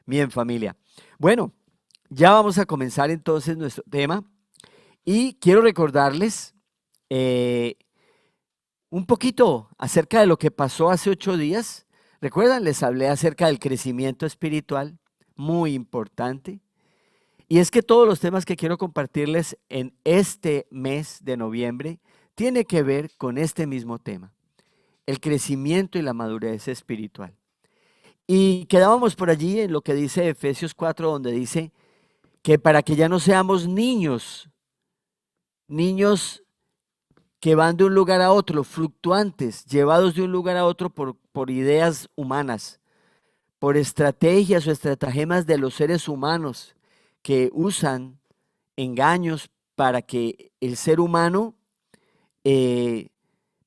Bien, familia. Bueno, ya vamos a comenzar entonces nuestro tema y quiero recordarles eh, un poquito acerca de lo que pasó hace 8 días. ¿Recuerdan? Les hablé acerca del crecimiento espiritual, muy importante. Y es que todos los temas que quiero compartirles en este mes de noviembre tiene que ver con este mismo tema, el crecimiento y la madurez espiritual. Y quedábamos por allí en lo que dice Efesios 4, donde dice que para que ya no seamos niños, niños que van de un lugar a otro, fluctuantes, llevados de un lugar a otro por ideas humanas, por estrategias o estratagemas de los seres humanos que usan engaños para que el ser humano eh,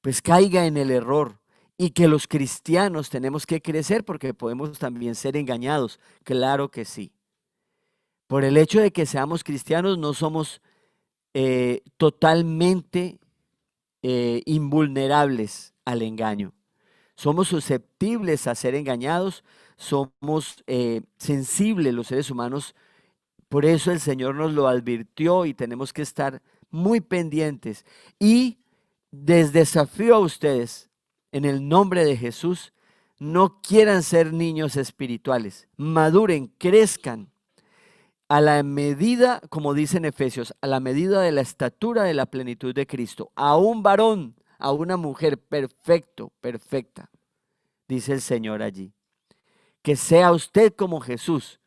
pues caiga en el error y que los cristianos tenemos que crecer porque podemos también ser engañados. Claro que sí. Por el hecho de que seamos cristianos no somos totalmente invulnerables al engaño. Somos susceptibles a ser engañados, somos sensibles los seres humanos, por eso el Señor nos lo advirtió y tenemos que estar muy pendientes. Y les desafío a ustedes, en el nombre de Jesús, no quieran ser niños espirituales, maduren, crezcan a la medida, como dice en Efesios, a la medida de la estatura de la plenitud de Cristo, a un varón, a una mujer perfecto, perfecta, dice el Señor allí. Que sea usted como Jesús.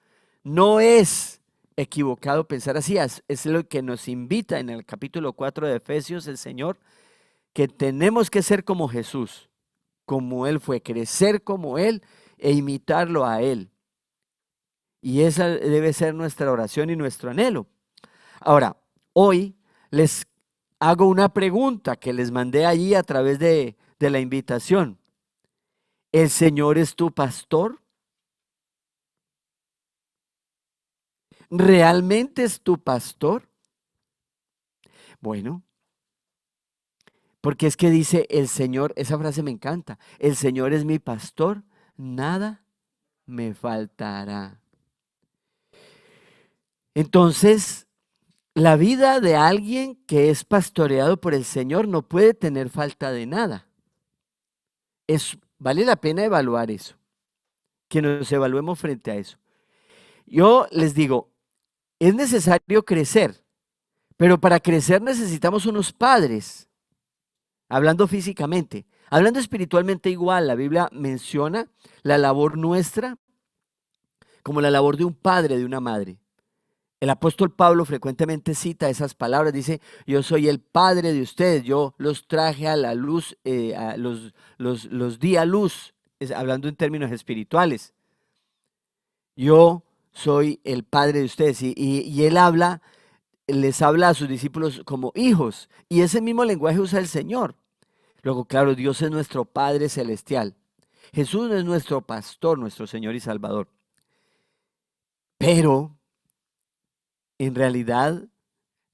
No es equivocado pensar así, es lo que nos invita en el capítulo 4 de Efesios el Señor, que tenemos que ser como Jesús, como Él fue, crecer como Él e imitarlo a Él. Y esa debe ser nuestra oración y nuestro anhelo. Ahora, hoy les hago una pregunta que les mandé allí a través de la invitación. ¿El Señor es tu pastor? ¿Realmente es tu pastor? Bueno, porque es que dice el Señor, esa frase me encanta, el Señor es mi pastor, nada me faltará. Entonces, la vida de alguien que es pastoreado por el Señor no puede tener falta de nada. Vale la pena evaluar eso, que nos evaluemos frente a eso. Yo les digo, es necesario crecer, pero para crecer necesitamos unos padres, hablando físicamente. Hablando espiritualmente igual, la Biblia menciona la labor nuestra como la labor de un padre, de una madre. El apóstol Pablo frecuentemente cita esas palabras, dice, yo soy el padre de ustedes, yo los traje a la luz, los di a luz, hablando en términos espirituales. Yo soy el padre de ustedes y él les habla a sus discípulos como hijos y ese mismo lenguaje usa el Señor. Luego, claro, Dios es nuestro Padre Celestial. Jesús es nuestro pastor, nuestro Señor y Salvador. Pero, en realidad,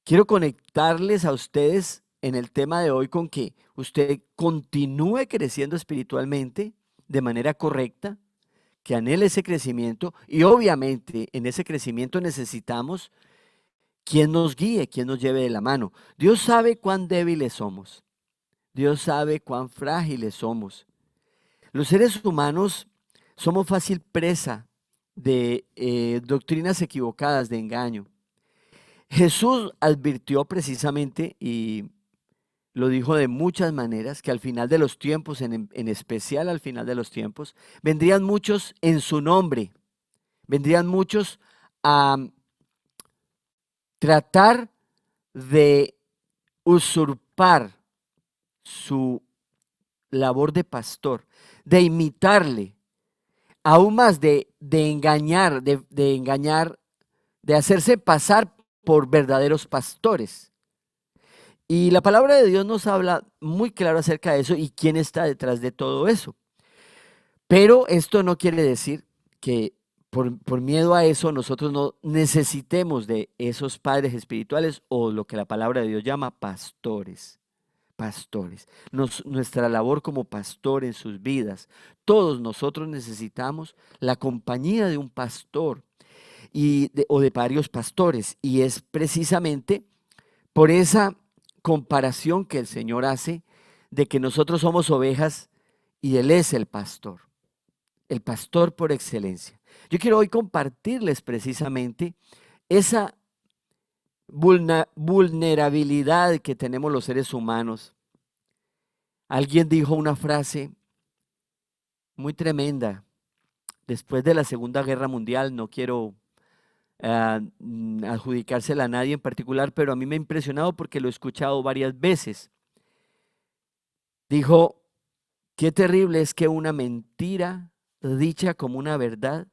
quiero conectarles a ustedes en el tema de hoy con que usted continúe creciendo espiritualmente de manera correcta, que anhele ese crecimiento y obviamente en ese crecimiento necesitamos quien nos guíe, quien nos lleve de la mano. Dios sabe cuán débiles somos. Dios sabe cuán frágiles somos. Los seres humanos somos fácil presa de doctrinas equivocadas, de engaño. Jesús advirtió precisamente, y lo dijo de muchas maneras, que al final de los tiempos, en especial al final de los tiempos, vendrían muchos en su nombre, vendrían muchos a tratar de usurpar su labor de pastor, de imitarle, aún más de engañar, de engañar, de hacerse pasar por verdaderos pastores. Y la palabra de Dios nos habla muy claro acerca de eso y quién está detrás de todo eso. Pero esto no quiere decir que por miedo a eso nosotros no necesitemos de esos padres espirituales o lo que la palabra de Dios llama pastores. pastores. Nuestra labor como pastor en sus vidas. Todos nosotros necesitamos la compañía de un pastor o de varios pastores. Y es precisamente por esa comparación que el Señor hace de que nosotros somos ovejas y Él es el pastor por excelencia. Yo quiero hoy compartirles precisamente esa vulnerabilidad que tenemos los seres humanos. Alguien dijo una frase muy tremenda después de la Segunda Guerra Mundial. No quiero adjudicársela a nadie en particular, pero a mí me ha impresionado porque lo he escuchado varias veces. Dijo, qué terrible es que una mentira dicha como una verdad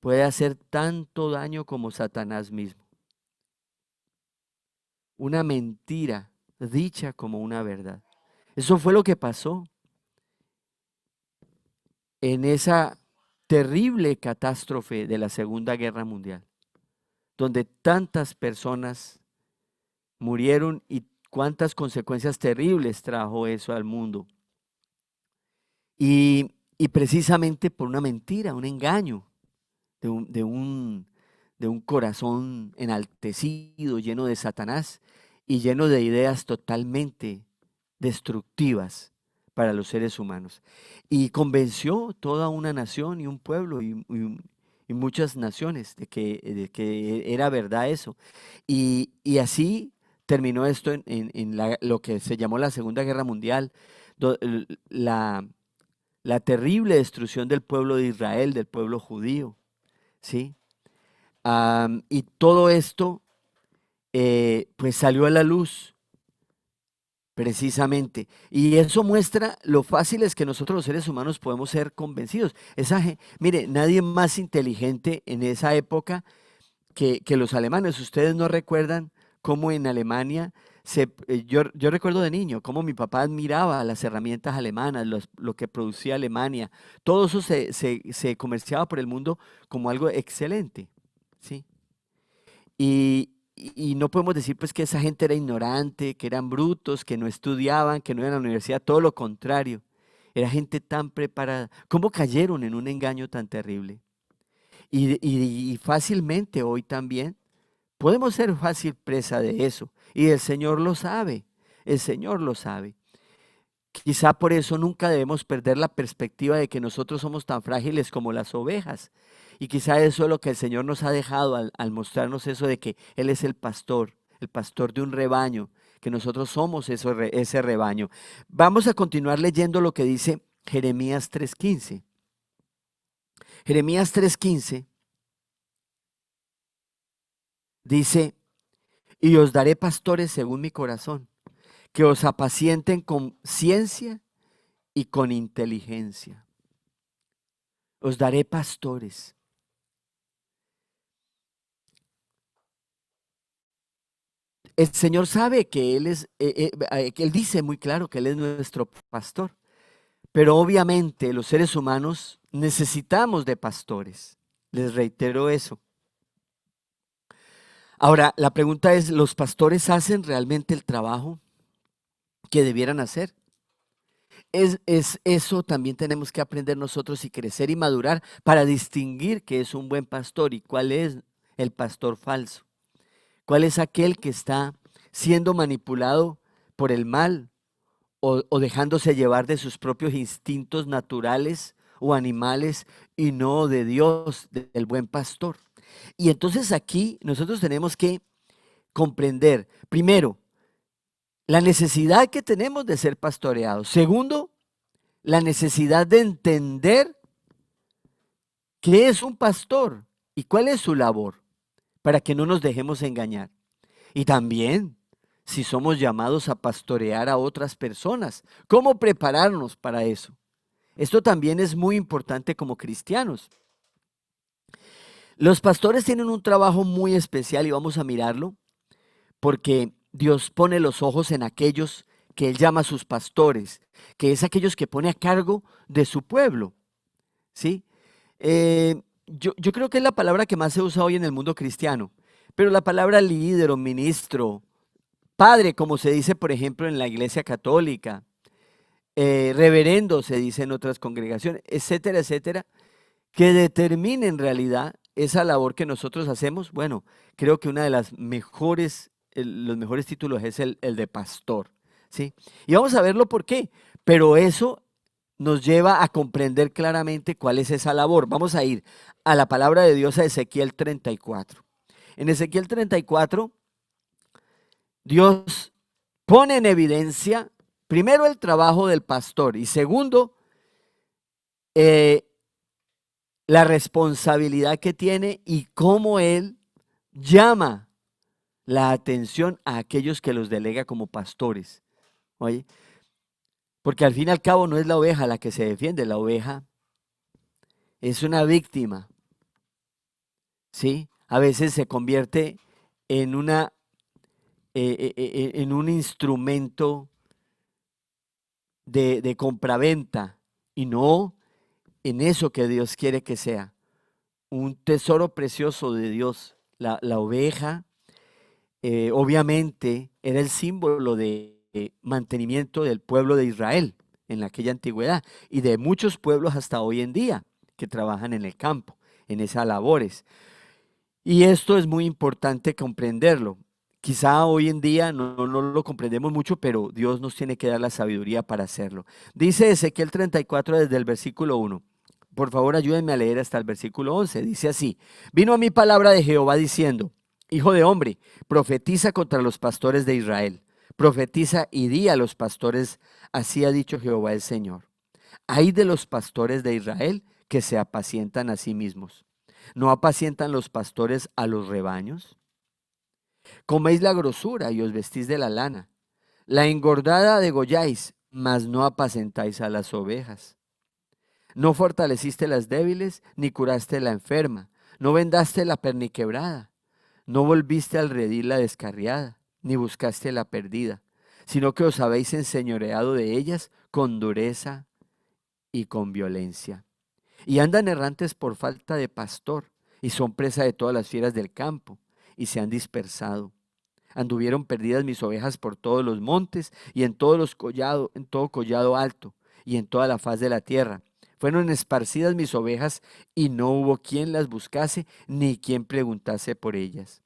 puede hacer tanto daño como Satanás mismo. Una mentira dicha como una verdad. Eso fue lo que pasó en esa terrible catástrofe de la Segunda Guerra Mundial, donde tantas personas murieron y cuántas consecuencias terribles trajo eso al mundo. Y precisamente por una mentira, un engaño de un corazón enaltecido, lleno de Satanás y lleno de ideas totalmente destructivas para los seres humanos. Y convenció toda una nación y un pueblo y muchas naciones de que era verdad eso. Y así terminó esto en lo que se llamó la Segunda Guerra Mundial, la, la terrible destrucción del pueblo de Israel, del pueblo judío, ¿sí? Y todo esto pues salió a la luz precisamente. Y eso muestra lo fácil es que nosotros los seres humanos podemos ser convencidos. Mire, nadie más inteligente en esa época que los alemanes. Ustedes no recuerdan cómo en Alemania, yo recuerdo de niño, cómo mi papá admiraba las herramientas alemanas, lo que producía Alemania. Todo eso se comerciaba por el mundo como algo excelente, ¿sí? Y no podemos decir pues que esa gente era ignorante, que eran brutos, que no estudiaban, que no iban a la universidad, todo lo contrario. Era gente tan preparada. ¿Cómo cayeron en un engaño tan terrible? Y fácilmente hoy también podemos ser fácil presa de eso. Y el Señor lo sabe, el Señor lo sabe. Quizá por eso nunca debemos perder la perspectiva de que nosotros somos tan frágiles como las ovejas. Y quizá eso es lo que el Señor nos ha dejado al mostrarnos eso de que Él es el pastor de un rebaño, que nosotros somos ese rebaño. Vamos a continuar leyendo lo que dice Jeremías 3:15. Jeremías 3:15 dice, y os daré pastores según mi corazón, que os apacienten con ciencia y con inteligencia. Os daré pastores. El Señor sabe que que Él dice muy claro que Él es nuestro pastor, pero obviamente los seres humanos necesitamos de pastores. Les reitero eso. Ahora, la pregunta es, ¿los pastores hacen realmente el trabajo que debieran hacer? Eso también tenemos que aprender nosotros y crecer y madurar para distinguir qué es un buen pastor y cuál es el pastor falso. ¿Cuál es aquel que está siendo manipulado por el mal o dejándose llevar de sus propios instintos naturales o animales y no de Dios, del buen pastor? Y entonces aquí nosotros tenemos que comprender, primero, la necesidad que tenemos de ser pastoreados. Segundo, la necesidad de entender qué es un pastor y cuál es su labor para que no nos dejemos engañar. Y también, si somos llamados a pastorear a otras personas, ¿cómo prepararnos para eso? Esto también es muy importante como cristianos. Los pastores tienen un trabajo muy especial y vamos a mirarlo porque Dios pone los ojos en aquellos que Él llama sus pastores, que es aquellos que pone a cargo de su pueblo, ¿sí? Yo creo que es la palabra que más se usa hoy en el mundo cristiano, pero la palabra líder o ministro padre, como se dice, por ejemplo, en la Iglesia Católica, reverendo, se dice en otras congregaciones, etcétera, etcétera, que determine en realidad esa labor que nosotros hacemos. Bueno, creo que una de las mejores, los mejores títulos es el de pastor, ¿sí? Y vamos a verlo por qué, pero eso nos lleva a comprender claramente cuál es esa labor. Vamos a ir a la palabra de Dios, a Ezequiel 34. En Ezequiel 34, Dios pone en evidencia, primero, el trabajo del pastor y segundo, eh, la responsabilidad que tiene y cómo él llama la atención a aquellos que los delega como pastores. Oye, porque al fin y al cabo no es la oveja la que se defiende, la oveja es una víctima, ¿sí? A veces se convierte en en un instrumento de compraventa y no en eso que Dios quiere que sea, un tesoro precioso de Dios. La oveja, obviamente, era el símbolo de mantenimiento del pueblo de Israel en aquella antigüedad y de muchos pueblos hasta hoy en día que trabajan en el campo, en esas labores. Y esto es muy importante comprenderlo. Quizá hoy en día no lo comprendemos mucho, pero Dios nos tiene que dar la sabiduría para hacerlo. Dice Ezequiel 34 desde el versículo 1. Por favor, ayúdenme a leer hasta el versículo 11. Dice así: vino a mí palabra de Jehová diciendo: hijo de hombre, profetiza contra los pastores de Israel. Profetiza y di a los pastores: así ha dicho Jehová el Señor. Ay de los pastores de Israel que se apacientan a sí mismos. ¿No apacientan los pastores a los rebaños? Coméis la grosura y os vestís de la lana. La engordada degolláis, mas no apacentáis a las ovejas. No fortaleciste las débiles, ni curaste la enferma. No vendaste la perniquebrada. No volviste al redil la descarriada, ni buscaste la perdida, sino que os habéis enseñoreado de ellas con dureza y con violencia. Y andan errantes por falta de pastor, y son presa de todas las fieras del campo, y se han dispersado. Anduvieron perdidas mis ovejas por todos los montes, y en todos los collados, en todo collado alto, y en toda la faz de la tierra. Fueron esparcidas mis ovejas, y no hubo quien las buscase, ni quien preguntase por ellas.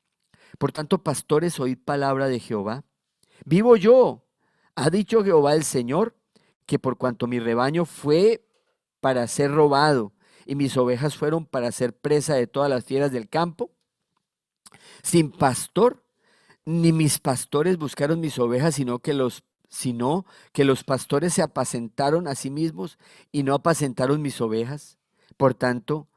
Por tanto, pastores, oíd palabra de Jehová. Vivo yo, ha dicho Jehová el Señor, que por cuanto mi rebaño fue para ser robado y mis ovejas fueron para ser presa de todas las fieras del campo, sin pastor, ni mis pastores buscaron mis ovejas, sino que los pastores se apacentaron a sí mismos y no apacentaron mis ovejas. Por tanto,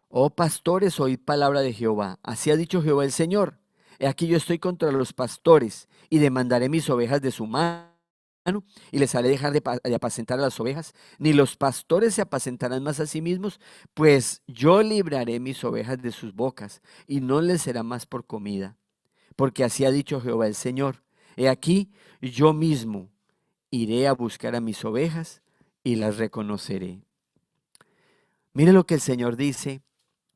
oh pastores, oíd palabra de Jehová. Así ha dicho Jehová el Señor. He aquí yo estoy contra los pastores y demandaré mis ovejas de su mano y les haré dejar de apacentar a las ovejas. Ni los pastores se apacentarán más a sí mismos, pues yo libraré mis ovejas de sus bocas y no les será más por comida. Porque así ha dicho Jehová el Señor. He aquí yo mismo iré a buscar a mis ovejas y las reconoceré. Mire lo que el Señor dice.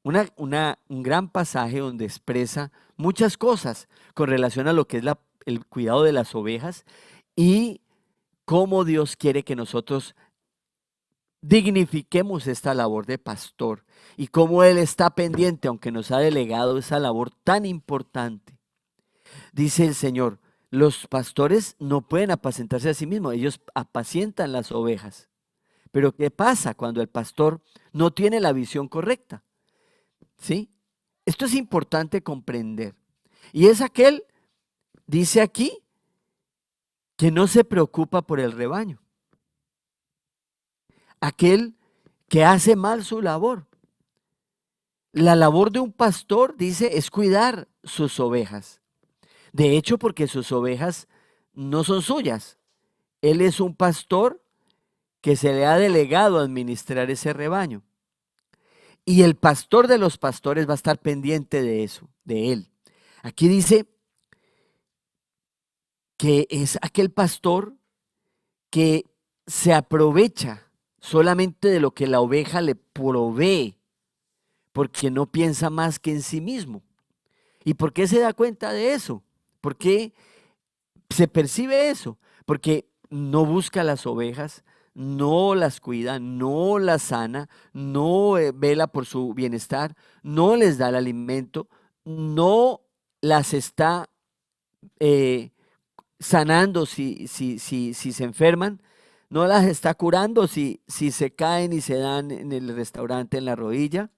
Un gran pasaje donde expresa muchas cosas con relación a lo que es el cuidado de las ovejas y cómo Dios quiere que nosotros dignifiquemos esta labor de pastor y cómo Él está pendiente, aunque nos ha delegado esa labor tan importante. Dice el Señor: los pastores no pueden apacentarse a sí mismos, ellos apacientan las ovejas. Pero ¿qué pasa cuando el pastor no tiene la visión correcta? ¿Sí? Esto es importante comprender. Y es aquel, dice aquí, que no se preocupa por el rebaño. Aquel que hace mal su labor. La labor de un pastor, dice, es cuidar sus ovejas. De hecho, porque sus ovejas no son suyas. Él es un pastor que se le ha delegado a administrar ese rebaño. Y el pastor de los pastores va a estar pendiente de eso, de él. Aquí dice que es aquel pastor que se aprovecha solamente de lo que la oveja le provee, porque no piensa más que en sí mismo. ¿Y por qué se da cuenta de eso? Porque se percibe eso, porque no busca las ovejas, no las cuida, no las sana, no vela por su bienestar, no les da el alimento, no las está eh, sanando si se enferman, no las está curando si se caen y se dan en el restaurante en la rodilla,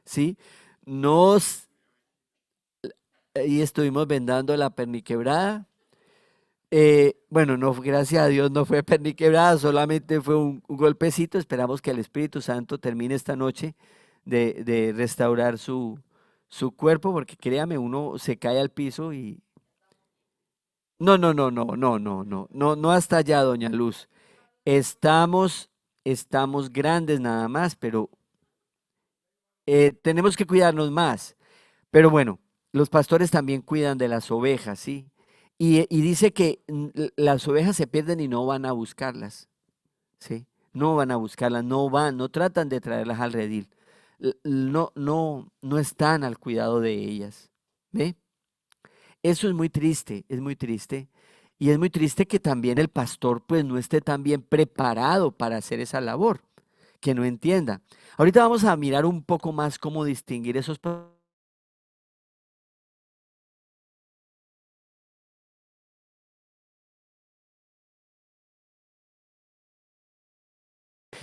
¿sí? Nos, y estuvimos vendando la perniquebrada. Bueno, no, gracias a Dios no fue perniquebrada, solamente fue un golpecito. Esperamos que el Espíritu Santo termine esta noche de restaurar su cuerpo, porque créame, uno se cae al piso y... No, no, no, no, no, no, no, no, no hasta allá, doña Luz. Estamos, estamos grandes nada más, pero tenemos que cuidarnos más. Pero bueno, los pastores también cuidan de las ovejas, ¿sí? Y dice que las ovejas se pierden y no van a buscarlas, ¿sí? No van a buscarlas, no van, no tratan de traerlas al redil. No, no, no están al cuidado de ellas, ¿ve? Eso es muy triste, es muy triste. Y es muy triste que también el pastor pues no esté tan bien preparado para hacer esa labor, que no entienda. Ahorita vamos a mirar un poco más cómo distinguir esos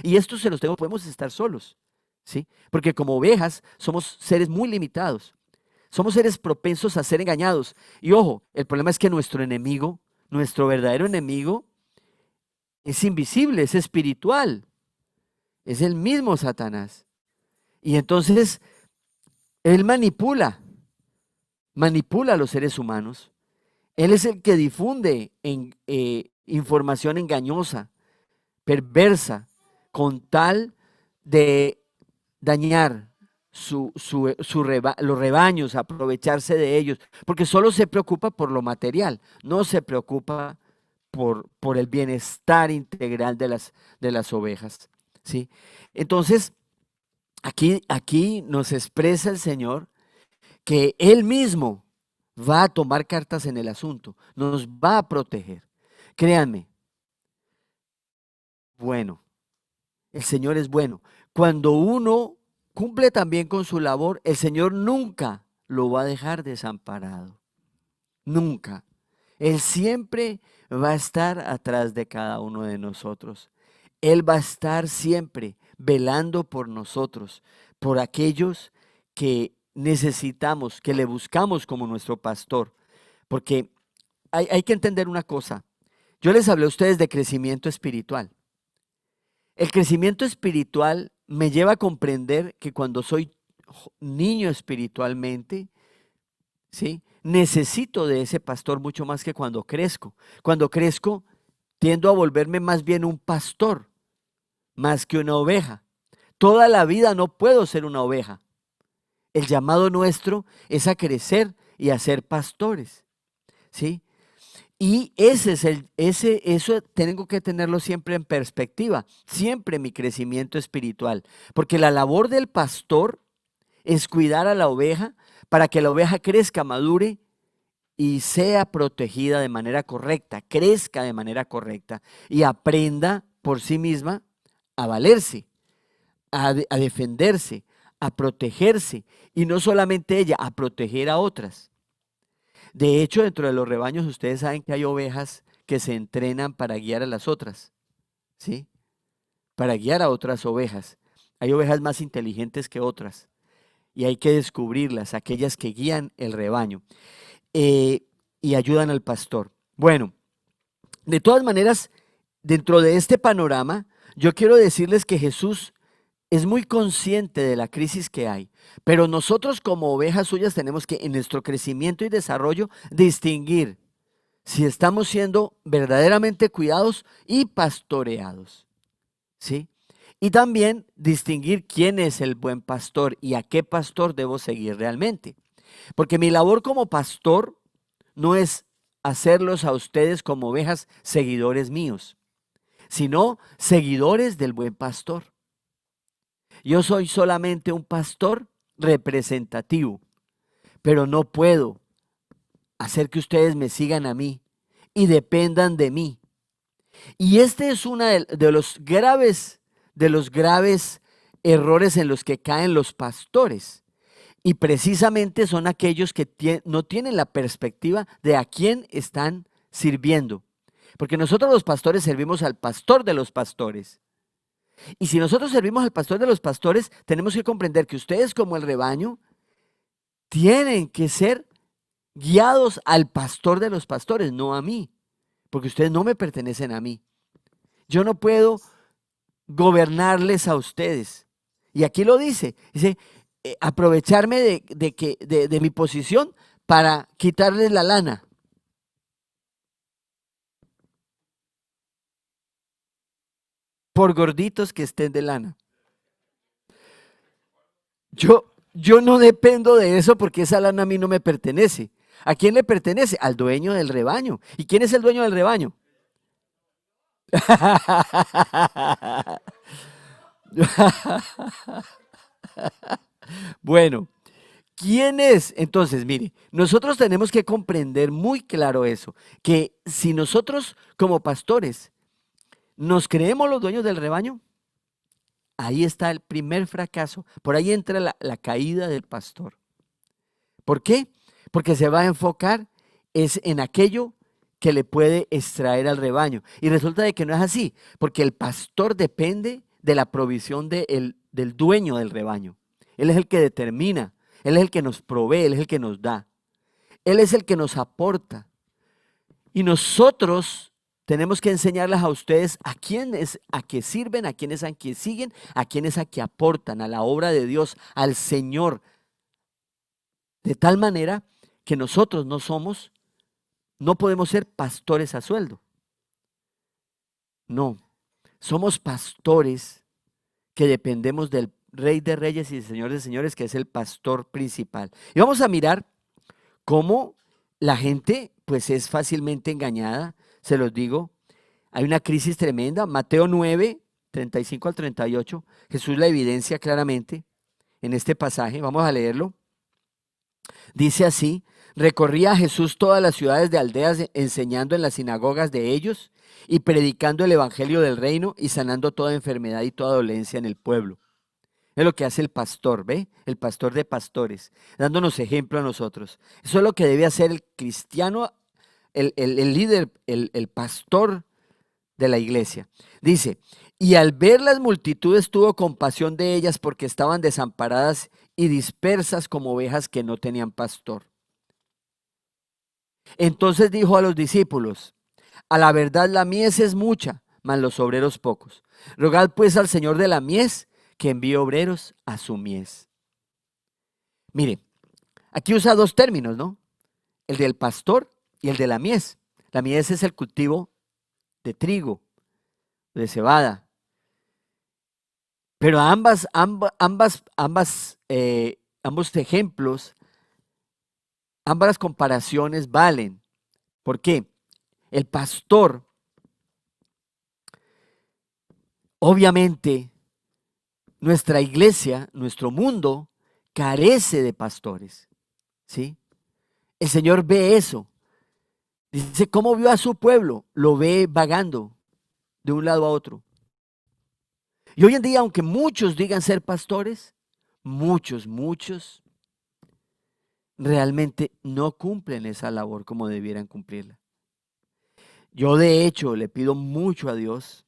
y esto se los tengo, podemos estar solos, ¿sí? Porque como ovejas somos seres muy limitados, somos seres propensos a ser engañados. Y ojo, el problema es que nuestro enemigo, nuestro verdadero enemigo, es invisible, es espiritual, es el mismo Satanás. Y entonces él manipula a los seres humanos. Él es el que difunde información engañosa, perversa, con tal de dañar los rebaños, aprovecharse de ellos, porque solo se preocupa por lo material, no se preocupa por el bienestar integral de las ovejas, ¿sí? Entonces, aquí nos expresa el Señor que Él mismo va a tomar cartas en el asunto, nos va a proteger. Créanme, bueno, el Señor es bueno. Cuando uno cumple también con su labor, el Señor nunca lo va a dejar desamparado. Nunca. Él siempre va a estar atrás de cada uno de nosotros. Él va a estar siempre velando por nosotros, por aquellos que necesitamos, que le buscamos como nuestro pastor. Porque hay que entender una cosa. Yo les hablé a ustedes de crecimiento espiritual. El crecimiento espiritual me lleva a comprender que cuando soy niño espiritualmente, ¿sí? Necesito de ese pastor mucho más que cuando crezco. Cuando crezco, tiendo a volverme más bien un pastor, más que una oveja. Toda la vida no puedo ser una oveja. El llamado nuestro es a crecer y a ser pastores, ¿sí? Y eso tengo que tenerlo siempre en perspectiva, siempre mi crecimiento espiritual, porque la labor del pastor es cuidar a la oveja para que la oveja crezca, madure y sea protegida de manera correcta, crezca de manera correcta y aprenda por sí misma a valerse, a defenderse, a protegerse y no solamente ella, a proteger a otras. De hecho, dentro de los rebaños ustedes saben que hay ovejas que se entrenan para guiar a las otras, ¿sí? Para guiar a otras ovejas. Hay ovejas más inteligentes que otras y hay que descubrirlas, aquellas que guían el rebaño eh, y ayudan al pastor. Bueno, de todas maneras, dentro de este panorama, yo quiero decirles que Jesús es muy consciente de la crisis que hay, pero nosotros como ovejas suyas tenemos que en nuestro crecimiento y desarrollo distinguir si estamos siendo verdaderamente cuidados y pastoreados, ¿sí? Y también distinguir quién es el buen pastor y a qué pastor debo seguir realmente. Porque mi labor como pastor no es hacerlos a ustedes como ovejas seguidores míos, sino seguidores del buen pastor. Yo soy solamente un pastor representativo, pero no puedo hacer que ustedes me sigan a mí y dependan de mí. Y este es uno de los graves errores en los que caen los pastores. Y precisamente son aquellos que no tienen la perspectiva de a quién están sirviendo. Porque nosotros los pastores servimos al pastor de los pastores. Y si nosotros servimos al pastor de los pastores, tenemos que comprender que ustedes como el rebaño tienen que ser guiados al pastor de los pastores, no a mí. Porque ustedes no me pertenecen a mí. Yo no puedo gobernarles a ustedes. Y aquí lo dice, aprovecharme de mi posición para quitarles la lana. Por gorditos que estén de lana. Yo no dependo de eso porque esa lana a mí no me pertenece. ¿A quién le pertenece? Al dueño del rebaño. ¿Y quién es el dueño del rebaño? Bueno, ¿quién es? Entonces, mire, nosotros tenemos que comprender muy claro eso, que si nosotros como pastores nos creemos los dueños del rebaño, ahí está el primer fracaso. Por ahí entra la caída del pastor. ¿Por qué? Porque se va a enfocar es en aquello que le puede extraer al rebaño. Y resulta de que no es así, porque el pastor depende de la provisión del dueño del rebaño. Él es el que determina, él es el que nos provee, él es el que nos da. Él es el que nos aporta. Y nosotros tenemos que enseñarles a ustedes a quiénes a qué sirven, a quiénes a qué siguen, a quiénes a qué aportan a la obra de Dios, al Señor. De tal manera que nosotros no podemos ser pastores a sueldo. No, somos pastores que dependemos del Rey de Reyes y Señor de Señores, que es el pastor principal. Y vamos a mirar cómo la gente pues es fácilmente engañada, se los digo. Hay una crisis tremenda. Mateo 9, 35 al 38, Jesús la evidencia claramente en este pasaje. Vamos a leerlo. Dice así: recorría Jesús todas las ciudades de aldeas enseñando en las sinagogas de ellos y predicando el evangelio del reino y sanando toda enfermedad y toda dolencia en el pueblo. Es lo que hace el pastor, ¿ve? El pastor de pastores, dándonos ejemplo a nosotros. Eso es lo que debe hacer el cristiano, el líder, el pastor de la iglesia. Dice, y al ver las multitudes tuvo compasión de ellas porque estaban desamparadas y dispersas como ovejas que no tenían pastor. Entonces dijo a los discípulos, a la verdad la mies es mucha, mas los obreros pocos. Rogad pues al Señor de la mies que envíe obreros a su mies. Mire, aquí usa dos términos, ¿no? El del pastor y el de la mies. La mies es el cultivo de trigo, de cebada. Pero ambos ejemplos, ambas comparaciones valen. ¿Por qué? El pastor, obviamente, nuestra iglesia, nuestro mundo, carece de pastores, ¿sí? El Señor ve eso. Dice, ¿cómo vio a su pueblo? Lo ve vagando de un lado a otro. Y hoy en día, aunque muchos digan ser pastores, muchos realmente no cumplen esa labor como debieran cumplirla. Yo de hecho le pido mucho a Dios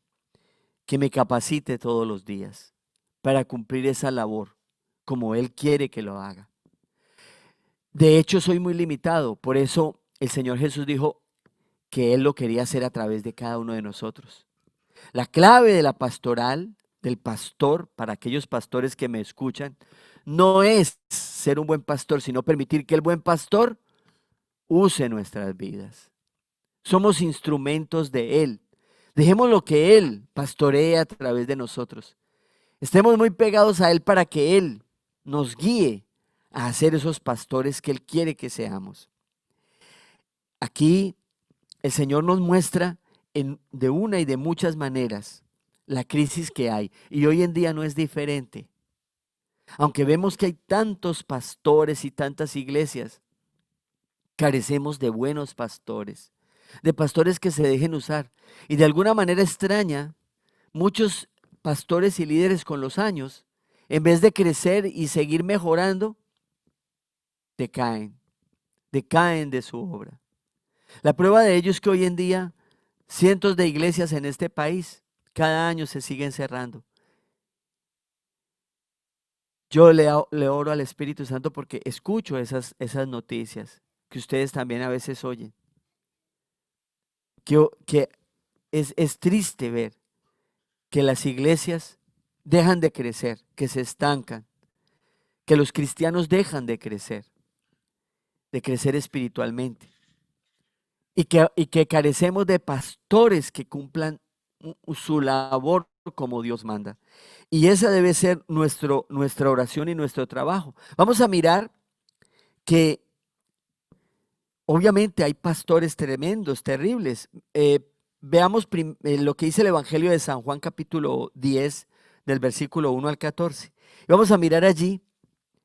que me capacite todos los días para cumplir esa labor como Él quiere que lo haga. De hecho soy muy limitado, por eso el Señor Jesús dijo que Él lo quería hacer a través de cada uno de nosotros. La clave de la pastoral, del pastor, para aquellos pastores que me escuchan, no es ser un buen pastor, sino permitir que el buen pastor use nuestras vidas. Somos instrumentos de Él. Dejemos lo que Él pastoree a través de nosotros. Estemos muy pegados a Él para que Él nos guíe a ser esos pastores que Él quiere que seamos. Aquí el Señor nos muestra de una y de muchas maneras la crisis que hay. Y hoy en día no es diferente. Aunque vemos que hay tantos pastores y tantas iglesias, carecemos de buenos pastores. de pastores que se dejen usar. Y de alguna manera extraña, muchos pastores y líderes con los años, en vez de crecer y seguir mejorando, decaen, decaen de su obra. La prueba de ello es que hoy en día cientos de iglesias en este país cada año se siguen cerrando. Yo le oro al Espíritu Santo porque escucho esas noticias que ustedes también a veces oyen. Que es triste ver que las iglesias dejan de crecer, que se estancan, que los cristianos dejan de crecer espiritualmente y que carecemos de pastores que cumplan su labor como Dios manda. Y esa debe ser nuestra oración y nuestro trabajo. Vamos a mirar que obviamente hay pastores tremendos, terribles. Veamos lo que dice el Evangelio de San Juan capítulo 10 del versículo 1 al 14. Y vamos a mirar allí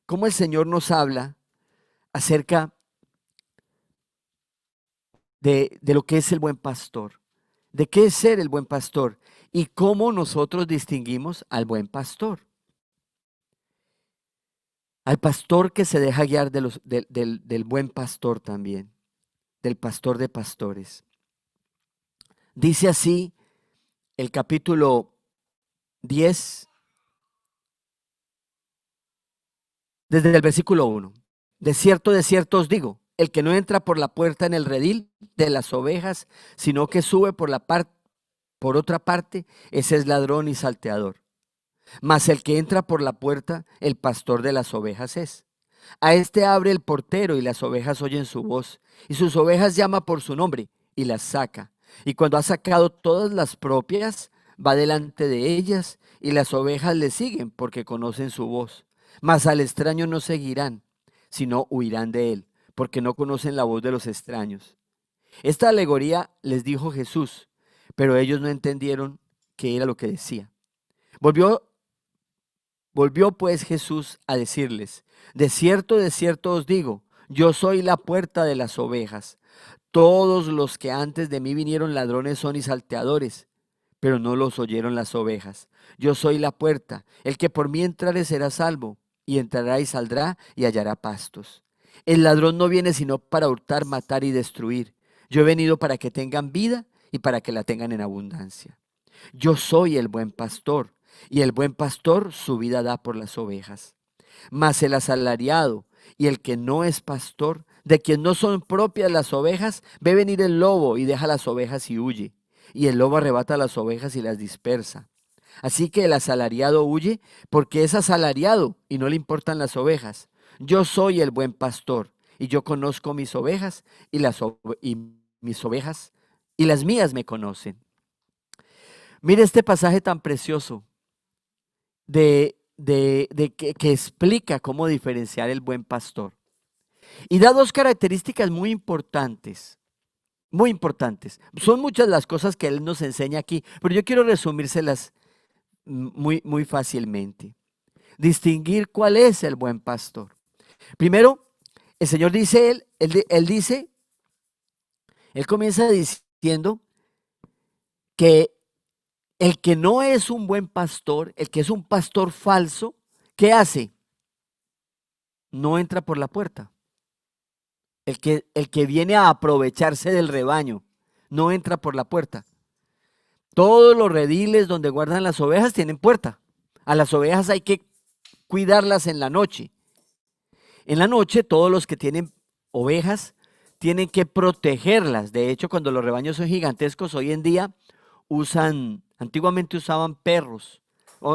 cómo el Señor nos habla acerca de lo que es el buen pastor, de qué es ser el buen pastor y cómo nosotros distinguimos al buen pastor. Al pastor que se deja guiar del buen pastor también, del pastor de pastores. Dice así el capítulo 10, desde el versículo 1. De cierto os digo, el que no entra por la puerta en el redil de las ovejas, sino que sube por otra parte, ese es ladrón y salteador. Mas el que entra por la puerta, el pastor de las ovejas es. A este abre el portero y las ovejas oyen su voz, y sus ovejas llama por su nombre y las saca. Y cuando ha sacado todas las propias, va delante de ellas, y las ovejas le siguen porque conocen su voz. Mas al extraño no seguirán, sino huirán de él, porque no conocen la voz de los extraños. Esta alegoría les dijo Jesús, pero ellos no entendieron qué era lo que decía. Volvió pues Jesús a decirles, de cierto os digo, yo soy la puerta de las ovejas. Todos los que antes de mí vinieron ladrones son y salteadores, pero no los oyeron las ovejas. Yo soy la puerta, el que por mí entrare será salvo, y entrará y saldrá y hallará pastos. El ladrón no viene sino para hurtar, matar y destruir. Yo he venido para que tengan vida y para que la tengan en abundancia. Yo soy el buen pastor, y el buen pastor su vida da por las ovejas. Mas el asalariado y el que no es pastor, de quien no son propias las ovejas, ve venir el lobo y deja las ovejas y huye. Y el lobo arrebata las ovejas y las dispersa. Así que el asalariado huye porque es asalariado y no le importan las ovejas. Yo soy el buen pastor y yo conozco mis ovejas y mis ovejas y las mías me conocen. Mire este pasaje tan precioso que explica cómo diferenciar el buen pastor. Y da dos características muy importantes, muy importantes. Son muchas las cosas que él nos enseña aquí, pero yo quiero resumírselas muy fácilmente. Distinguir cuál es el buen pastor. Primero, el Señor dice, él comienza diciendo que el que no es un buen pastor, el que es un pastor falso, ¿qué hace? No entra por la puerta. El que viene a aprovecharse del rebaño, no entra por la puerta. Todos los rediles donde guardan las ovejas tienen puerta. A las ovejas hay que cuidarlas en la noche. En la noche todos los que tienen ovejas tienen que protegerlas. De hecho, cuando los rebaños son gigantescos, hoy en día antiguamente usaban perros,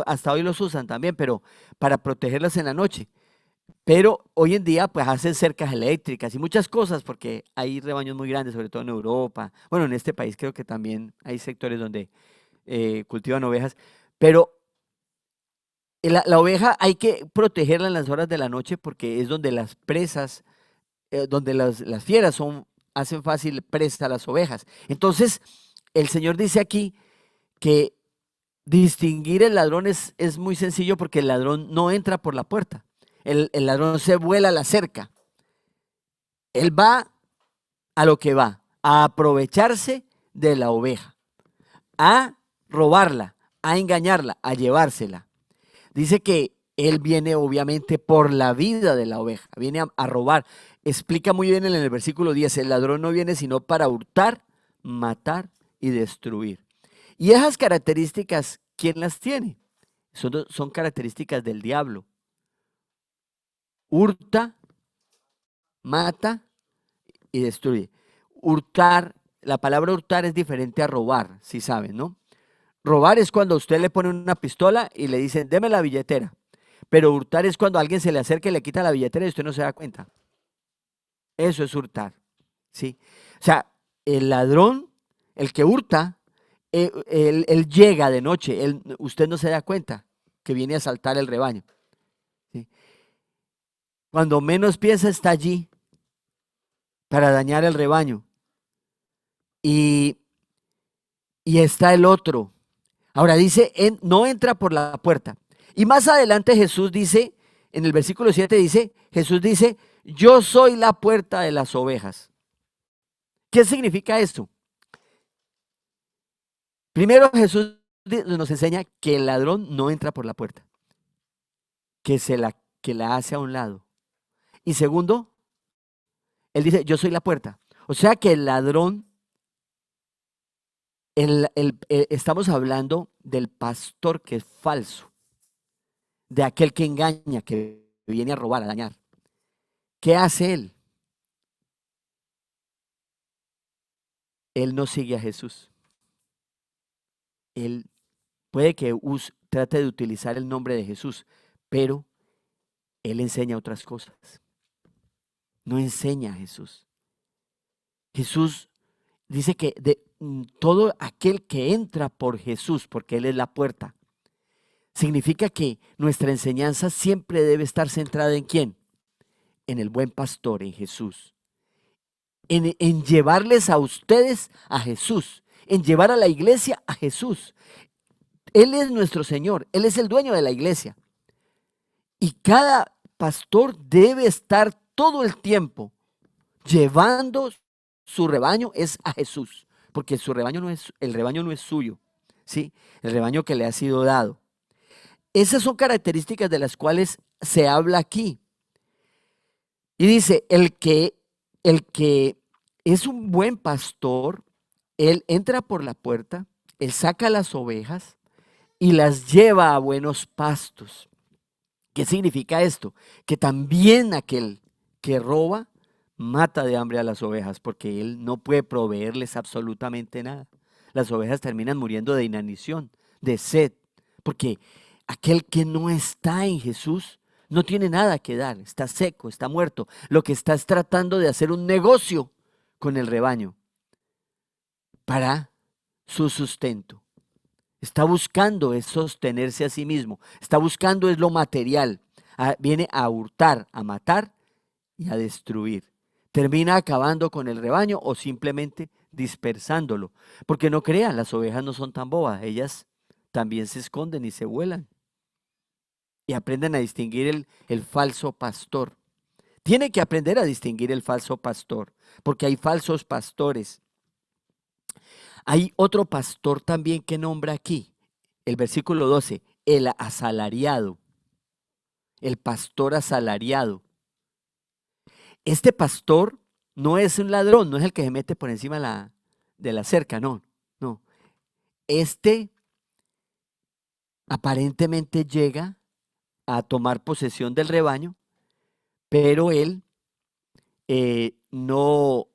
hasta hoy los usan también, pero para protegerlas en la noche. Pero hoy en día pues hacen cercas eléctricas y muchas cosas porque hay rebaños muy grandes, sobre todo en Europa. Bueno, en este país creo que también hay sectores donde cultivan ovejas, pero la oveja hay que protegerla en las horas de la noche porque es donde las presas, donde las fieras hacen fácil presa a las ovejas. Entonces, el Señor dice aquí que distinguir el ladrón es muy sencillo porque el ladrón no entra por la puerta. El ladrón se vuela a la cerca. Él va a lo que va, a aprovecharse de la oveja, a robarla, a engañarla, a llevársela. Dice que él viene obviamente por la vida de la oveja, viene a robar. Explica muy bien en el versículo 10, el ladrón no viene sino para hurtar, matar y destruir. Y esas características, ¿quién las tiene? Son características del diablo. Hurta, mata y destruye. Hurtar, la palabra hurtar es diferente a robar, si saben, ¿no? Robar es cuando usted le pone una pistola y le dicen, deme la billetera. Pero hurtar es cuando alguien se le acerca y le quita la billetera y usted no se da cuenta. Eso es hurtar, ¿sí? O sea, el ladrón, el que hurta, él llega de noche, usted no se da cuenta que viene a asaltar el rebaño, ¿sí? Cuando menos piensa está allí para dañar el rebaño. Y, y está el otro. Ahora dice, no entra por la puerta. Y más adelante Jesús dice, en el versículo 7 dice, Jesús dice, yo soy la puerta de las ovejas. ¿Qué significa esto? Primero Jesús nos enseña que el ladrón no entra por la puerta, que la hace a un lado. Y segundo, él dice, yo soy la puerta. O sea que el ladrón, estamos hablando del pastor que es falso, de aquel que engaña, que viene a robar, a dañar. ¿Qué hace él? Él no sigue a Jesús. Él puede que trate de utilizar el nombre de Jesús, pero él enseña otras cosas. No enseña a Jesús. Jesús dice que todo aquel que entra por Jesús, porque Él es la puerta, significa que nuestra enseñanza siempre debe estar centrada en ¿quién? En el buen pastor, en Jesús. En llevarles a ustedes a Jesús, en llevar a la iglesia a Jesús. Él es nuestro Señor, Él es el dueño de la iglesia. Y cada pastor debe estar todo el tiempo llevando su rebaño es a Jesús, porque el rebaño no es suyo, ¿sí? El rebaño que le ha sido dado. Esas son características de las cuales se habla aquí. Y dice, el que es un buen pastor, él entra por la puerta, él saca las ovejas y las lleva a buenos pastos. ¿Qué significa esto? Que también aquel que roba mata de hambre a las ovejas porque él no puede proveerles absolutamente nada. Las ovejas terminan muriendo de inanición, de sed, porque aquel que no está en Jesús no tiene nada que dar, está seco, está muerto. Lo que está es tratando de hacer un negocio con el rebaño para su sustento. Está buscando es sostenerse a sí mismo, está buscando es lo material. Viene a hurtar, a matar y a destruir. Termina acabando con el rebaño o simplemente dispersándolo. Porque no crean, las ovejas no son tan bobas, ellas también se esconden y se vuelan. Y aprenden a distinguir el falso pastor. Tiene que aprender a distinguir el falso pastor, porque hay falsos pastores. Hay otro pastor también que nombra aquí, el versículo 12, el asalariado, el pastor asalariado. Este pastor no es un ladrón, no es el que se mete por encima de la cerca, no. Este aparentemente llega a tomar posesión del rebaño, pero él no,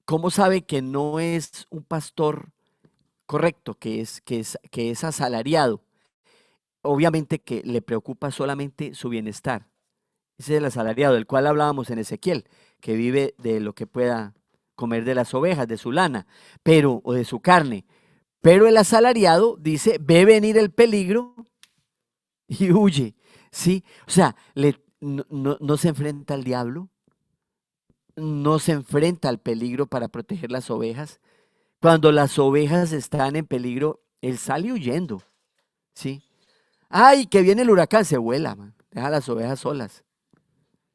¿cómo sabe que no es un pastor correcto, que es asalariado? Obviamente que le preocupa solamente su bienestar. Ese es el asalariado, del cual hablábamos en Ezequiel, que vive de lo que pueda comer de las ovejas, de su lana, o de su carne. Pero el asalariado dice, ve venir el peligro y huye, ¿sí? O sea, no se enfrenta al diablo, no se enfrenta al peligro para proteger las ovejas. Cuando las ovejas están en peligro, él sale huyendo, ¿sí? Ay, que viene el huracán, se vuela, man. Deja las ovejas solas.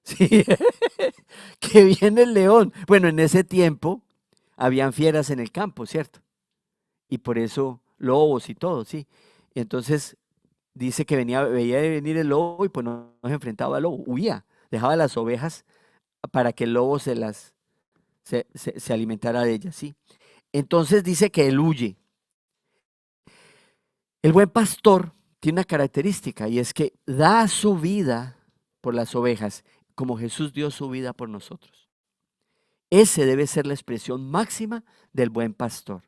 Sí, que viene el león. Bueno, en ese tiempo habían fieras en el campo, ¿cierto? Y por eso lobos y todo, ¿sí? Entonces dice que veía de venir el lobo y pues no se enfrentaba al lobo, huía, dejaba las ovejas para que el lobo se alimentara de ellas, ¿sí? Entonces dice que él huye. El buen pastor tiene una característica y es que da su vida por las ovejas, como Jesús dio su vida por nosotros. Ese debe ser la expresión máxima del buen pastor.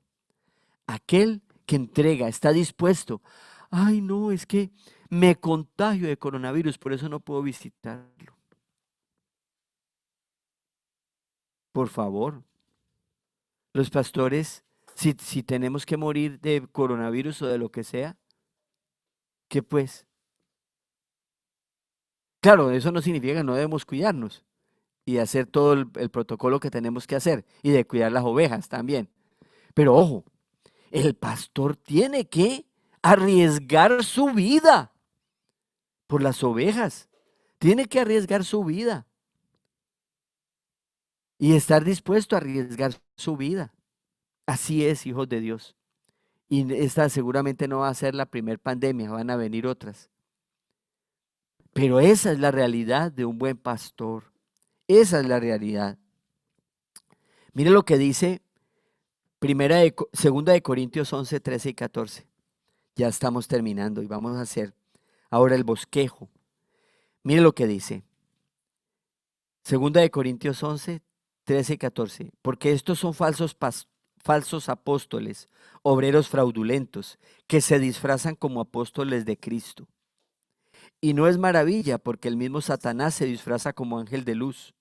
Aquel que entrega, está dispuesto. Ay, no, es que me contagio de coronavirus, por eso no puedo visitarlo. Por favor, los pastores, si tenemos que morir de coronavirus o de lo que sea, ¿qué pues? Claro, eso no significa que no debemos cuidarnos y hacer todo el protocolo que tenemos que hacer y de cuidar las ovejas también. Pero ojo, el pastor tiene que arriesgar su vida por las ovejas. Tiene que arriesgar su vida y estar dispuesto a arriesgar su vida. Así es, hijos de Dios. Y esta seguramente no va a ser la primer pandemia, van a venir otras. Pero esa es la realidad de un buen pastor. Esa es la realidad. Mire lo que dice segunda de Corintios 11, 13 y 14. Ya estamos terminando y vamos a hacer ahora el bosquejo. Mire lo que dice. Segunda de Corintios 11, 13 y 14. Porque estos son falsos apóstoles, obreros fraudulentos, que se disfrazan como apóstoles de Cristo. Y no es maravilla, porque el mismo Satanás se disfraza como ángel de luz.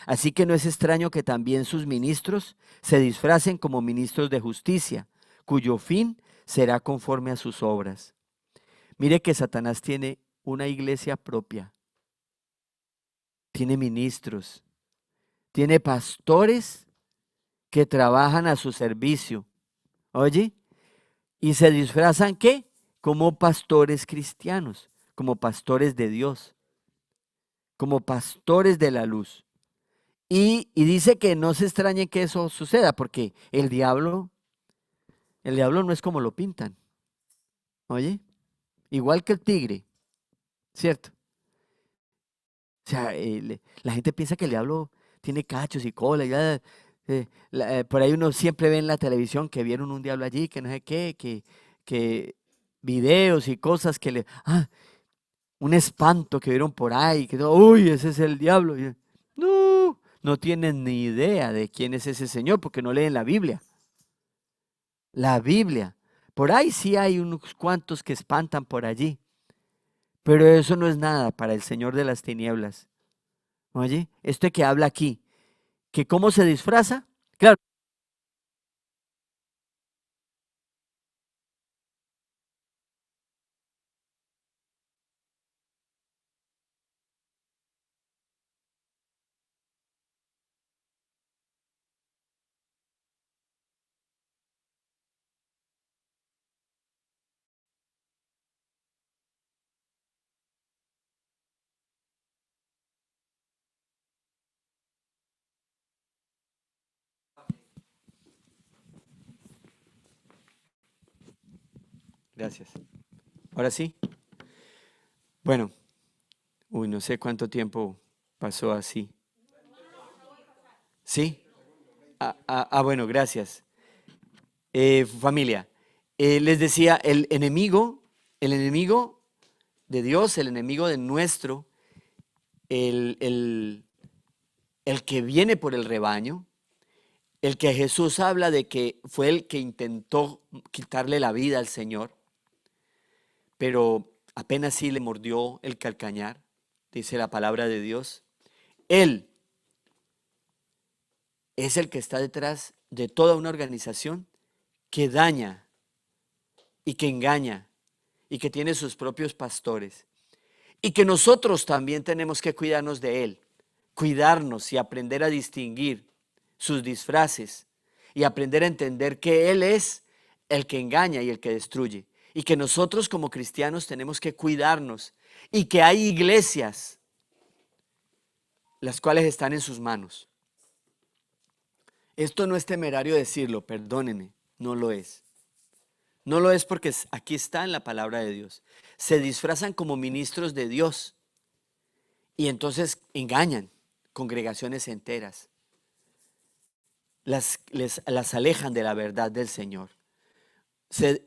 Así que no es extraño que también sus ministros se disfracen como ministros de justicia, cuyo fin será conforme a sus obras. Mire que Satanás tiene una iglesia propia, tiene ministros, tiene pastores que trabajan a su servicio. Oye, y se disfrazan ¿qué? Como pastores cristianos, como pastores de Dios, como pastores de la luz. Y dice que no se extrañe que eso suceda, porque el diablo no es como lo pintan. Oye, igual que el tigre, ¿cierto? O sea, la gente piensa que el diablo tiene cachos y cola. Por ahí uno siempre ve en la televisión que vieron un diablo allí, que no sé qué, que videos y cosas que un espanto que vieron por ahí, que uy, ese es el diablo. No, no tienen ni idea de quién es ese señor porque no leen la Biblia. La Biblia. Por ahí sí hay unos cuantos que espantan por allí, pero eso no es nada para el Señor de las tinieblas. Oye, este que habla aquí, que cómo se disfraza, claro, gracias. Ahora sí, bueno, uy, no sé cuánto tiempo pasó así. ¿Sí? Bueno, gracias. Familia, les decía, el enemigo de Dios, el enemigo de nuestro, el, el que viene por el rebaño, el que Jesús habla de que fue el que intentó quitarle la vida al Señor, pero apenas sí le mordió el calcañar, dice la palabra de Dios. Él es el que está detrás de toda una organización que daña y que engaña y que tiene sus propios pastores. Y que nosotros también tenemos que cuidarnos de él, cuidarnos y aprender a distinguir sus disfraces y aprender a entender que él es el que engaña y el que destruye. Y que nosotros como cristianos tenemos que cuidarnos y que hay iglesias las cuales están en sus manos. Esto no es temerario decirlo, perdónenme, no lo es. No lo es porque aquí está en la palabra de Dios. Se disfrazan como ministros de Dios y entonces engañan congregaciones enteras. Las alejan de la verdad del Señor.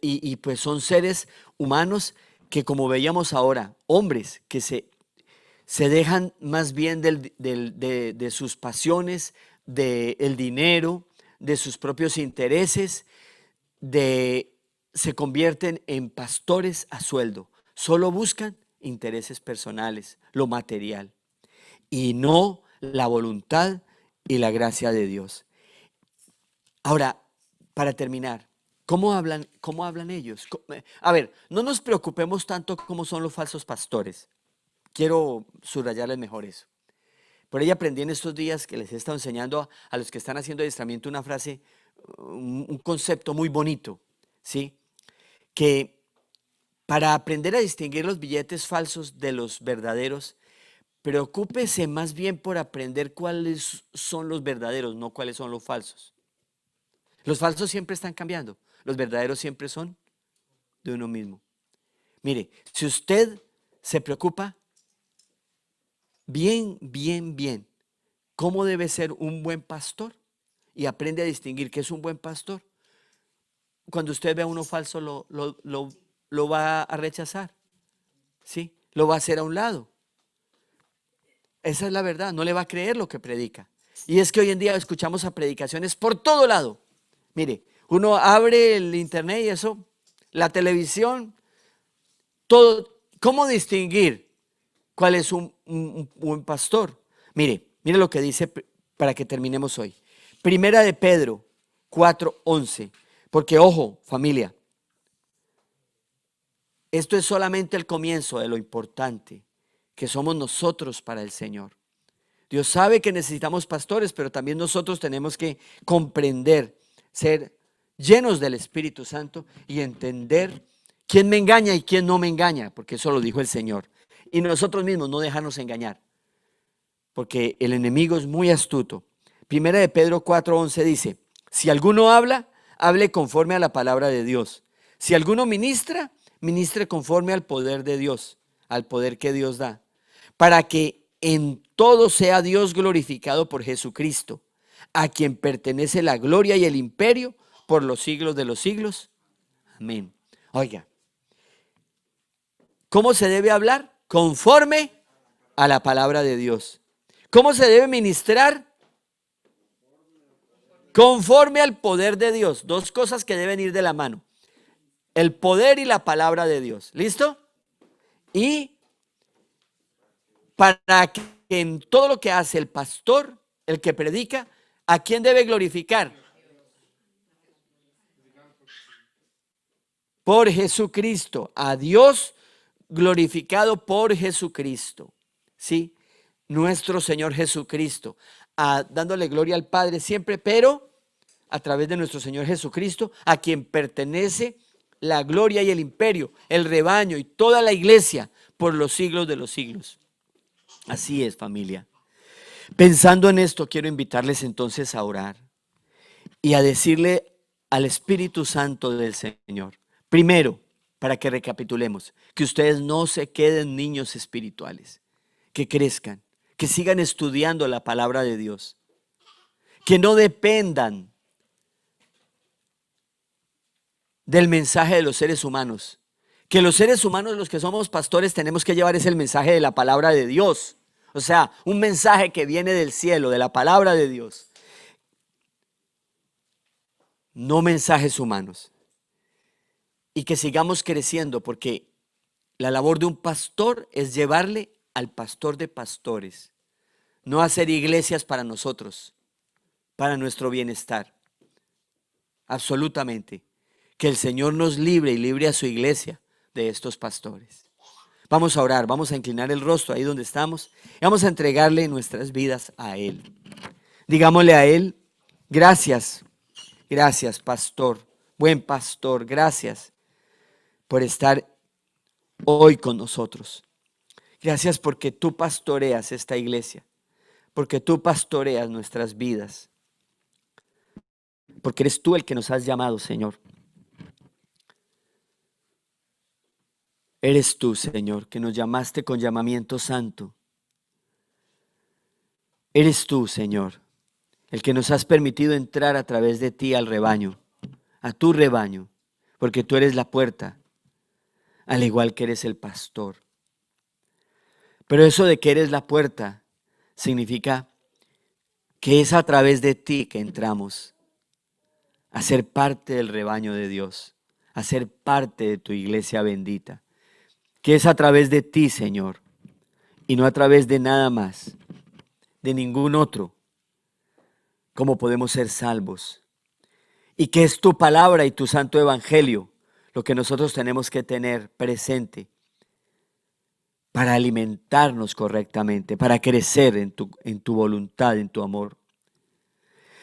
Y pues son seres humanos que, como veíamos ahora, hombres que se dejan más bien de sus pasiones, del dinero, de sus propios intereses, se convierten en pastores a sueldo. Solo buscan intereses personales, lo material, y no la voluntad y la gracia de Dios. Ahora, para terminar, cómo hablan ellos? A ver, no nos preocupemos tanto cómo son los falsos pastores. Quiero subrayarles mejor eso. Por ahí aprendí en estos días que les he estado enseñando a los que están haciendo adiestramiento una frase, un concepto muy bonito, ¿sí? Que para aprender a distinguir los billetes falsos de los verdaderos, preocúpese más bien por aprender cuáles son los verdaderos, no cuáles son los falsos. Los falsos siempre están cambiando, los verdaderos siempre son de uno mismo. Mire, si usted se preocupa bien, cómo debe ser un buen pastor y aprende a distinguir qué es un buen pastor, cuando usted ve a uno falso lo va a rechazar, ¿sí? Lo va a hacer a un lado. Esa es la verdad, no le va a creer lo que predica. Y es que hoy en día escuchamos a predicaciones por todo lado. Mire, uno abre el internet y eso, la televisión, todo. ¿Cómo distinguir cuál es un buen pastor? Mire lo que dice para que terminemos hoy. Primera de Pedro 4:11. Porque ojo, familia, esto es solamente el comienzo de lo importante que somos nosotros para el Señor. Dios sabe que necesitamos pastores, pero también nosotros tenemos que comprender, ser llenos del Espíritu Santo y entender quién me engaña y quién no me engaña, porque eso lo dijo el Señor. Y nosotros mismos no dejarnos engañar, porque el enemigo es muy astuto. Primera de Pedro 4:11 dice, si alguno habla, hable conforme a la palabra de Dios. Si alguno ministra, ministre conforme al poder de Dios, al poder que Dios da, para que en todo sea Dios glorificado por Jesucristo, a quien pertenece la gloria y el imperio por los siglos de los siglos. Amén. Oiga, ¿cómo se debe hablar? Conforme a la palabra de Dios. ¿Cómo se debe ministrar? Conforme al poder de Dios. Dos cosas que deben ir de la mano. El poder y la palabra de Dios. ¿Listo? Y para que en todo lo que hace el pastor, el que predica, ¿a quién debe glorificar? Por Jesucristo. A Dios glorificado por Jesucristo. ¿Sí? Nuestro Señor Jesucristo. Dándole gloria al Padre siempre, pero a través de nuestro Señor Jesucristo, a quien pertenece la gloria y el imperio, el rebaño y toda la iglesia por los siglos de los siglos. Así es, familia. Pensando en esto, quiero invitarles entonces a orar y a decirle al Espíritu Santo del Señor, primero, para que recapitulemos, que ustedes no se queden niños espirituales, que crezcan, que sigan estudiando la palabra de Dios, que no dependan del mensaje de los seres humanos, que los seres humanos, los que somos pastores, tenemos que llevar es el mensaje de la palabra de Dios, o sea, un mensaje que viene del cielo, de la palabra de Dios, no mensajes humanos, y que sigamos creciendo, porque la labor de un pastor es llevarle al pastor de pastores, no hacer iglesias para nosotros, para nuestro bienestar, absolutamente. Que el Señor nos libre y libre a su iglesia de estos pastores. Vamos a orar, vamos a inclinar el rostro ahí donde estamos y vamos a entregarle nuestras vidas a Él. Digámosle a Él, gracias, gracias pastor, buen pastor, gracias por estar hoy con nosotros. Gracias porque tú pastoreas esta iglesia, porque tú pastoreas nuestras vidas. porque eres tú el que nos has llamado, Señor. Eres tú, Señor, que nos llamaste con llamamiento santo. Eres tú, Señor, el que nos has permitido entrar a través de ti al rebaño, a tu rebaño, porque tú eres la puerta, al igual que eres el pastor. Pero eso de que eres la puerta significa que es a través de ti que entramos a ser parte del rebaño de Dios, a ser parte de tu iglesia bendita. Que es a través de ti, Señor, y no a través de nada más, de ningún otro, cómo podemos ser salvos. Y que es tu palabra y tu santo evangelio lo que nosotros tenemos que tener presente para alimentarnos correctamente, para crecer en tu voluntad, en tu amor.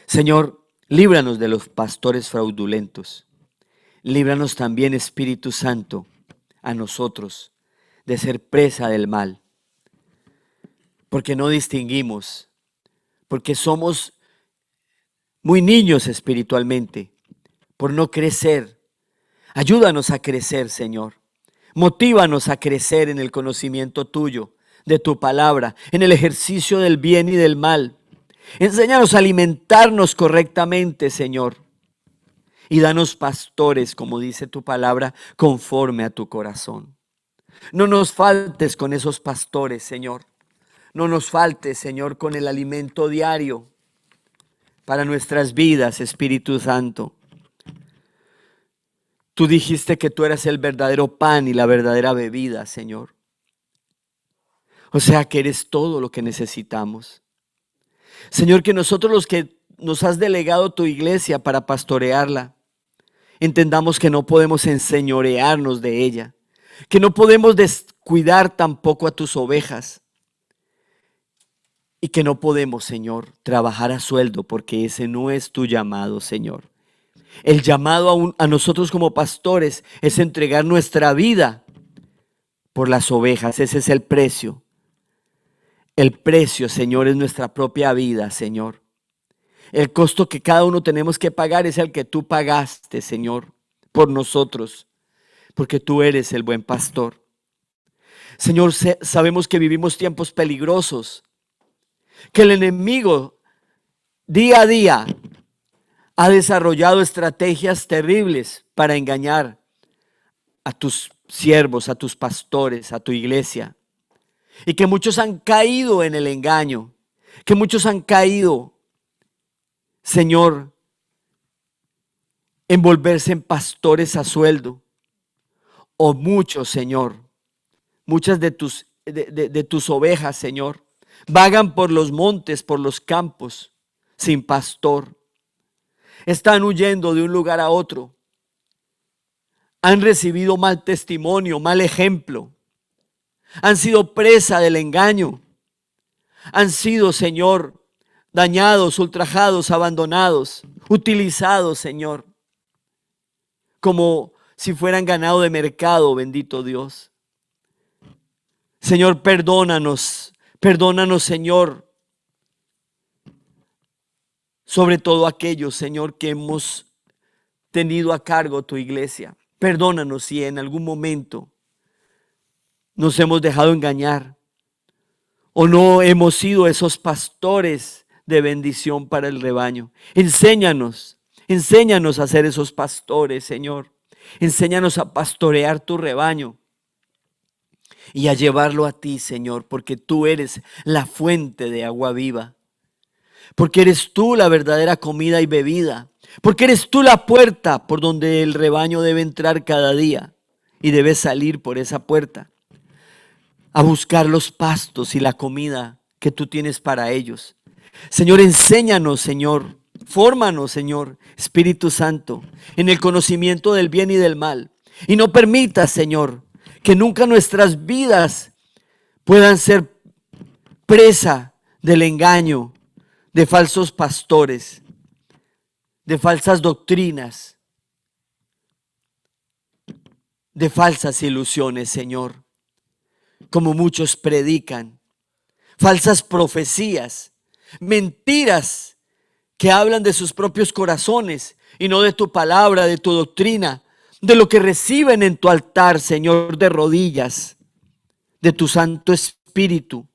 Señor, líbranos de los pastores fraudulentos. Líbranos también, Espíritu Santo, a nosotros de ser presa del mal, porque no distinguimos, porque somos muy niños espiritualmente, por no crecer. Ayúdanos a crecer, Señor. Motívanos a crecer en el conocimiento tuyo, de tu palabra, en el ejercicio del bien y del mal. Enséñanos a alimentarnos correctamente, Señor. Y danos pastores, como dice tu palabra, conforme a tu corazón. No nos faltes con esos pastores, Señor. No nos faltes, Señor, con el alimento diario para nuestras vidas, Espíritu Santo. Tú dijiste que tú eras el verdadero pan y la verdadera bebida, Señor. O sea que eres todo lo que necesitamos. Señor, que nosotros los que nos has delegado tu iglesia para pastorearla, entendamos que no podemos enseñorearnos de ella, que no podemos descuidar tampoco a tus ovejas y que no podemos, Señor, trabajar a sueldo porque ese no es tu llamado, Señor. El llamado a nosotros como pastores es entregar nuestra vida por las ovejas. Ese es el precio. El precio, Señor, es nuestra propia vida, Señor. El costo que cada uno tenemos que pagar es el que tú pagaste, Señor, por nosotros, porque tú eres el buen pastor. Señor, sabemos que vivimos tiempos peligrosos, que el enemigo día a día ha desarrollado estrategias terribles para engañar a tus siervos, a tus pastores, a tu iglesia. Y que muchos han caído en el engaño, que muchos han caído, Señor, en volverse en pastores a sueldo. O muchos, Señor, muchas de tus ovejas, Señor, vagan por los montes, por los campos, sin pastor. Están huyendo de un lugar a otro. Han recibido mal testimonio, mal ejemplo. Han sido presa del engaño. Han sido, Señor, dañados, ultrajados, abandonados, utilizados, Señor, como si fueran ganado de mercado, bendito Dios. Señor, perdónanos, perdónanos, Señor. Sobre todo aquellos, Señor, que hemos tenido a cargo tu iglesia. Perdónanos si en algún momento nos hemos dejado engañar o no hemos sido esos pastores de bendición para el rebaño. Enséñanos a ser esos pastores, Señor. Enséñanos a pastorear tu rebaño y a llevarlo a ti, Señor, porque tú eres la fuente de agua viva. Porque eres tú la verdadera comida y bebida. Porque eres tú la puerta por donde el rebaño debe entrar cada día y debe salir por esa puerta a buscar los pastos y la comida que tú tienes para ellos. Señor, enséñanos, Señor. Fórmanos, Señor, Espíritu Santo, en el conocimiento del bien y del mal. Y no permitas, Señor, que nunca nuestras vidas puedan ser presa del engaño de falsos pastores, de falsas doctrinas, de falsas ilusiones, Señor, como muchos predican, falsas profecías, mentiras que hablan de sus propios corazones y no de tu palabra, de tu doctrina, de lo que reciben en tu altar, Señor, de rodillas, de tu Santo Espíritu,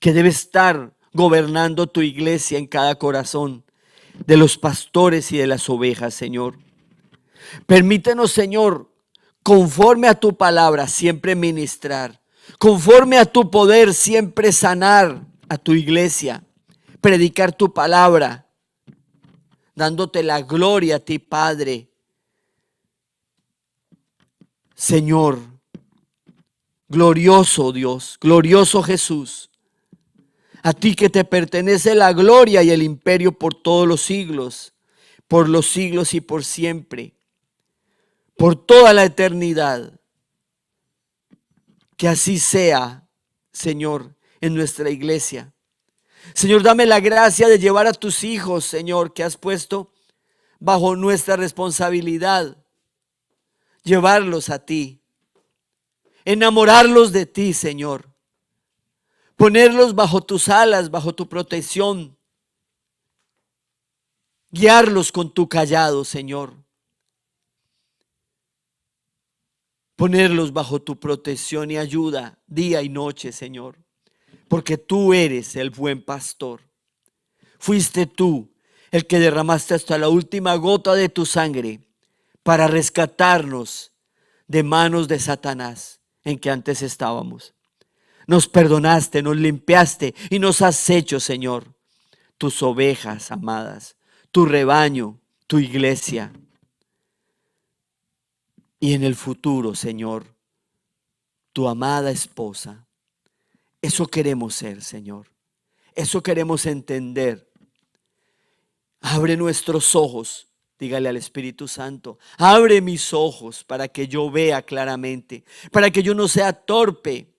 que debe estar gobernando tu iglesia en cada corazón, de los pastores y de las ovejas, Señor. Permítenos, Señor, conforme a tu palabra, siempre ministrar, conforme a tu poder, siempre sanar a tu iglesia, predicar tu palabra, dándote la gloria a ti, Padre. Señor, glorioso Dios, glorioso Jesús, a ti que te pertenece la gloria y el imperio por todos los siglos y por siempre, por toda la eternidad. Que así sea, Señor, en nuestra iglesia. Señor, dame la gracia de llevar a tus hijos, Señor, que has puesto bajo nuestra responsabilidad, llevarlos a ti, enamorarlos de ti, Señor, ponerlos bajo tus alas, bajo tu protección, guiarlos con tu callado, Señor, ponerlos bajo tu protección y ayuda día y noche, Señor, porque tú eres el buen pastor. Fuiste tú el que derramaste hasta la última gota de tu sangre para rescatarnos de manos de Satanás en que antes estábamos. Nos perdonaste, nos limpiaste y nos has hecho, Señor, tus ovejas amadas, tu rebaño, tu iglesia. Y en el futuro, Señor, tu amada esposa. Eso queremos ser, Señor. Eso queremos entender. Abre nuestros ojos. Dígale al Espíritu Santo, abre mis ojos para que yo vea claramente, para que yo no sea torpe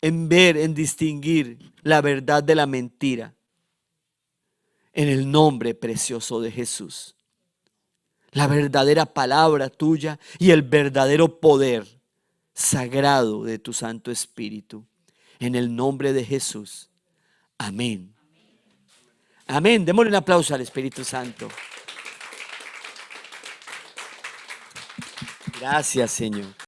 en ver, en distinguir la verdad de la mentira. En el nombre precioso de Jesús. La verdadera palabra tuya y el verdadero poder sagrado de tu Santo Espíritu. En el nombre de Jesús. Amén. Amén. Démosle un aplauso al Espíritu Santo. Gracias, Señor.